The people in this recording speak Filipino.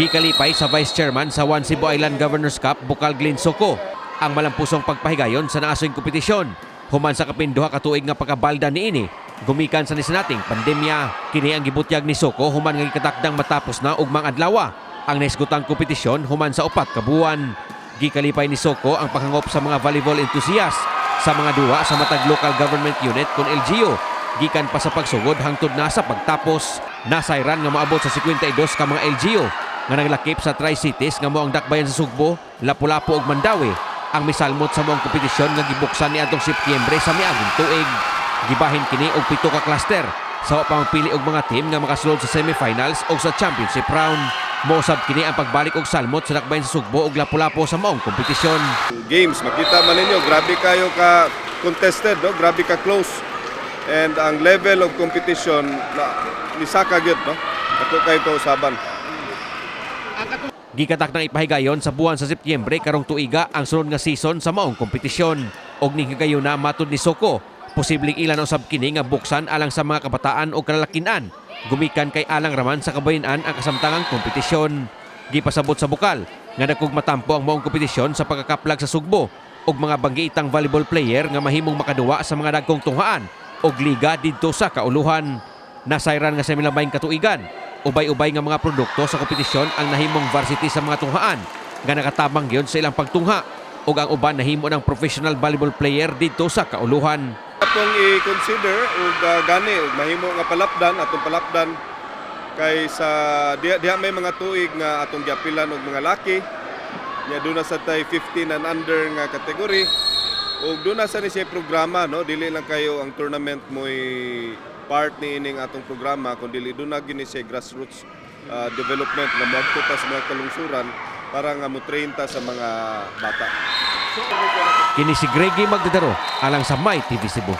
Gikalipay sa Vice Chairman sa One Cebu Island Governors Cup, Bukal Glenn Soko, ang malampusong pagpahigayon sa naasoing kompetisyon. Human sa kapinduha katuig nga pagkabalda niini, gumikan sa nisanating pandemya. Kini ang gibutyag ni Soko human nga gikatakdang matapos na ugmang adlaw ang naisgutang kompetisyon human sa 4 ka buwan. Gikalipay ni Soko ang paghangop sa mga volleyball enthusiast sa mga duwa sa matag local government unit kun LGU. Gikan pa sa pagsugod hangtod na sa pagtapos. Nasayran nga maabot sa 52 ka mga LGU nga naglakip sa Tri-Cities nga mo ang dakbayan sa Sugbo, Lapu-Lapu ug Mandawi ang misalmot sa moong kompetisyon nga gibuksan ni atong Setyembre sa miaging tuig. Gibahin kini og 7 ka cluster sa pamapili og mga team nga makasulod sa semifinals o sa championship round. Mousab kini ang pagbalik og salmot sa dakbayan sa Sugbo ug Lapu-Lapu sa moong kompetisyon. Games, makita man ninyo, grabe kayo ka contested, no? Grabe ka close. And ang level of competition nisaka gyud, no? Ako kayo kausaban. Gikatak ng ipahigayon sa buwan sa Setyembre karong tuiga ang sunod nga season sa maong kompetisyon. Og ning higayon na matud ni Soko, posibleng ilan usab kini nga buksan alang sa mga kabataan o kalalakinan. Gumikan kay alang raman sa kabayan-an ang kasamtangang kompetisyon. Gipasabot sa Bukal nga dagkog matampo ang maong kompetisyon sa pagkakaplag sa Sugbo og mga banggiitang volleyball player nga mahimong makaduwa sa mga dagkong tunghaan og liga didto sa kauluhan. Nasayran nga sa milabayng katuigan, ubay-ubay nga mga produkto sa kompetisyon ang nahimong varsity sa mga tunghaan nga nakatabang yon sa ilang pagtungha ug ang uban nahimo ng professional volleyball player didto sa kauluhan. Atong i-consider ug gani mahimo nga palapdan atong palapdan kay sa diha may mga tuig nga atong giapilan og mga laki nya duna sa tay 15 and under nga kategory ug duna sa ni siya programa, no, dili lang kayo ang tournament mo'y part ni ining atong programa kundi duna gini siya grassroots development na magtuta sa mga kalungsuran para nga mo-train ta sa mga bata. Kini si Greggy Magdadaro alang sa My TV Cebu.